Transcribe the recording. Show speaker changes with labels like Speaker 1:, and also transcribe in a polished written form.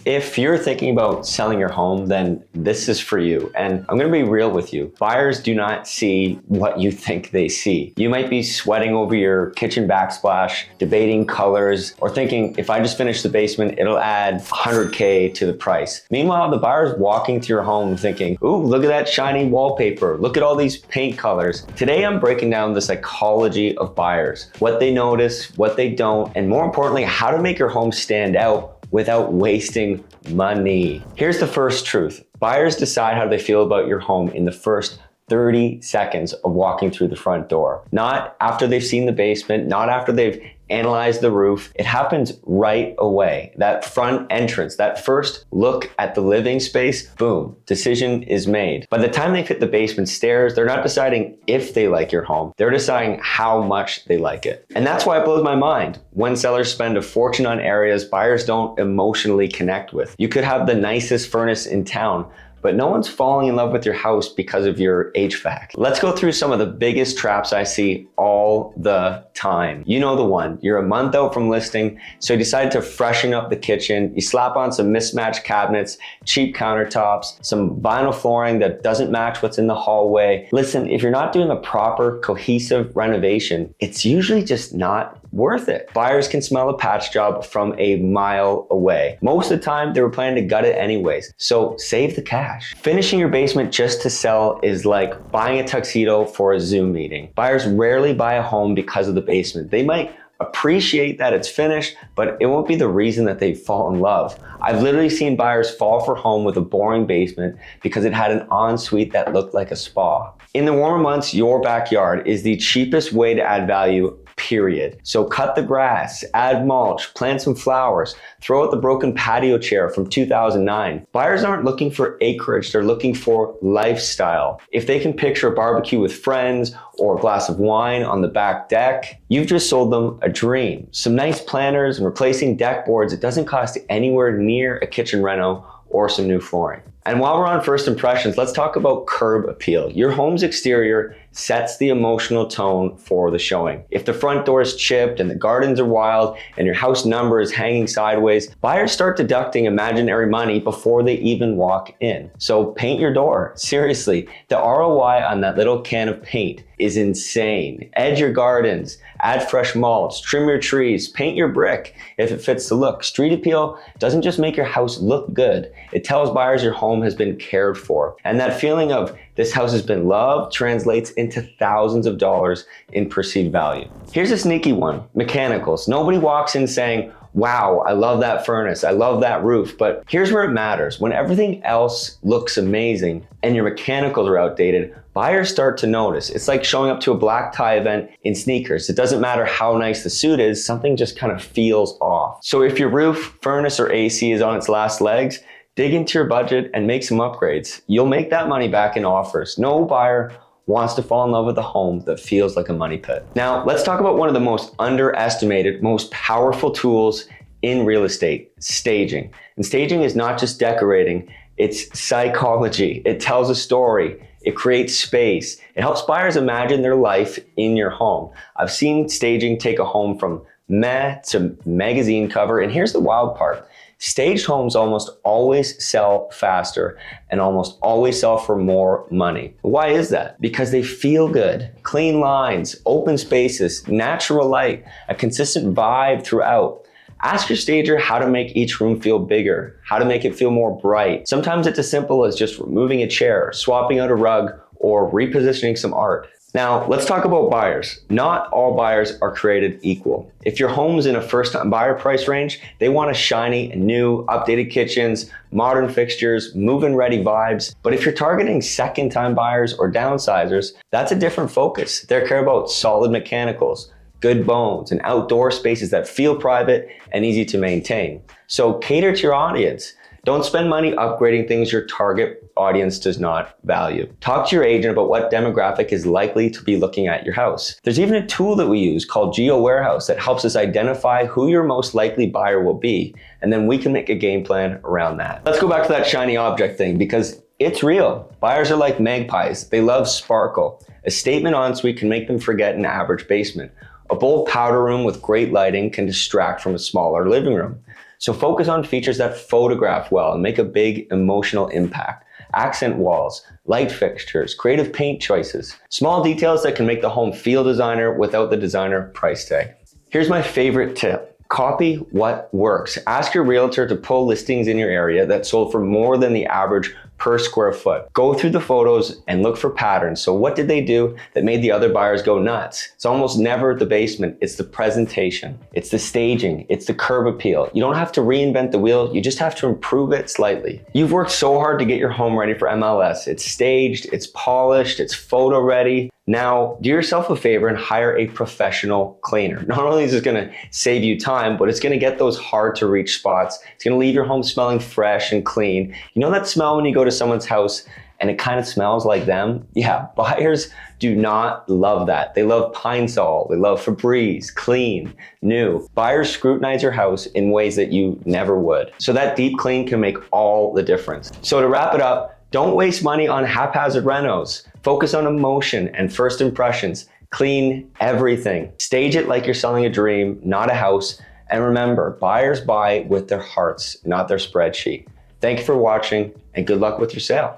Speaker 1: If you're thinking about selling your home, then this is for you. And I'm gonna be real with you. Buyers do not see what you think they see. You might be sweating over your kitchen backsplash, debating colors, or thinking, if I just finish the basement, it'll add 100K to the price. Meanwhile, the buyer's walking to your home thinking, ooh, look at that shiny wallpaper. Look at all these paint colors. Today, I'm breaking down the psychology of buyers, what they notice, what they don't, and more importantly, how to make your home stand out without wasting money. Here's the first truth. Buyers decide how they feel about your home in the first 30 seconds of walking through the front door. Not after they've seen the basement, not after they've analyzed the roof. It happens right away. That front entrance, that first look at the living space, boom, decision is made. By the time they've hit the basement stairs, they're not deciding if they like your home. They're deciding how much they like it. And that's why it blows my mind when sellers spend a fortune on areas buyers don't emotionally connect with. You could have the nicest furnace in town, but no one's falling in love with your house because of your HVAC. Let's go through some of the biggest traps I see all the time. You know the one. You're a month out from listing, so you decide to freshen up the kitchen. You slap on some mismatched cabinets, cheap countertops, some vinyl flooring that doesn't match what's in the hallway. Listen, if you're not doing a proper, cohesive renovation, it's usually just not worth it. Buyers can smell a patch job from a mile away. Most of the time, they were planning to gut it anyways, so save the cash. Finishing your basement just to sell is like buying a tuxedo for a Zoom meeting. Buyers rarely buy a home because of the basement. They might appreciate that it's finished, but it won't be the reason that they fall in love. I've literally seen buyers fall for a home with a boring basement because it had an ensuite that looked like a spa. In the warmer months, your backyard is the cheapest way to add value, period. So cut the grass, add mulch, plant some flowers, throw out the broken patio chair from 2009. Buyers aren't looking for acreage, they're looking for lifestyle. If they can picture a barbecue with friends or a glass of wine on the back deck, you've just sold them a dream. Some nice planters and replacing deck boards, it doesn't cost anywhere near a kitchen reno or some new flooring. And while we're on first impressions, let's talk about curb appeal. Your home's exterior sets the emotional tone for the showing. If the front door is chipped and the gardens are wild and your house number is hanging sideways, buyers start deducting imaginary money before they even walk in. So paint your door. Seriously, the ROI on that little can of paint is insane. Edge your gardens, add fresh mulch, trim your trees, paint your brick if it fits the look. Street appeal doesn't just make your house look good, it tells buyers your home has been cared for. And that feeling of this house has been loved translates into thousands of dollars in perceived value. Here's a sneaky one, mechanicals. Nobody walks in saying, wow, I love that furnace, I love that roof, but here's where it matters. When everything else looks amazing and your mechanicals are outdated, buyers start to notice. It's like showing up to a black tie event in sneakers. It doesn't matter how nice the suit is, something just kind of feels off. So if your roof, furnace, or AC is on its last legs, dig into your budget and make some upgrades. You'll make that money back in offers. No buyer wants to fall in love with a home that feels like a money pit. Now, let's talk about one of the most underestimated, most powerful tools in real estate, staging. And staging is not just decorating, it's psychology. It tells a story. It creates space. It helps buyers imagine their life in your home. I've seen staging take a home from meh to magazine cover, and here's the wild part. Staged homes almost always sell faster and almost always sell for more money. Why is that? Because they feel good. Clean lines, open spaces, natural light, a consistent vibe throughout. Ask your stager how to make each room feel bigger, how to make it feel more bright. Sometimes it's as simple as just removing a chair, swapping out a rug, or repositioning some art. Now, let's talk about buyers. Not all buyers are created equal. If your home's in a first-time buyer price range, they want a shiny, new, updated kitchens, modern fixtures, move-in ready vibes. But if you're targeting second-time buyers or downsizers, that's a different focus. They care about solid mechanicals, good bones, and outdoor spaces that feel private and easy to maintain. So cater to your audience. Don't spend money upgrading things your target audience does not value. Talk to your agent about what demographic is likely to be looking at your house. There's even a tool that we use called Geo Warehouse that helps us identify who your most likely buyer will be, and then we can make a game plan around that. Let's go back to that shiny object thing because it's real. Buyers are like magpies. They love sparkle. A statement ensuite can make them forget an average basement. A bold powder room with great lighting can distract from a smaller living room. So focus on features that photograph well and make a big emotional impact. Accent walls, light fixtures, creative paint choices, small details that can make the home feel designer without the designer price tag. Here's my favorite tip. Copy what works. Ask your realtor to pull listings in your area that sold for more than the average per square foot. Go through the photos and look for patterns. So what did they do that made the other buyers go nuts? It's almost never the basement. It's the presentation. It's the staging. It's the curb appeal. You don't have to reinvent the wheel. You just have to improve it slightly. You've worked so hard to get your home ready for MLS. It's staged, it's polished, it's photo ready. Now, do yourself a favor and hire a professional cleaner. Not only is it gonna save you time, but it's gonna get those hard to reach spots. It's gonna leave your home smelling fresh and clean. You know that smell when you go to someone's house and it kind of smells like them? Yeah, buyers do not love that. They love Pine Sol, they love Febreze, clean, new. Buyers scrutinize your house in ways that you never would. So that deep clean can make all the difference. So to wrap it up, don't waste money on haphazard renos. Focus on emotion and first impressions. Clean everything. Stage it like you're selling a dream, not a house. And remember, buyers buy with their hearts, not their spreadsheet. Thank you for watching and good luck with your sale.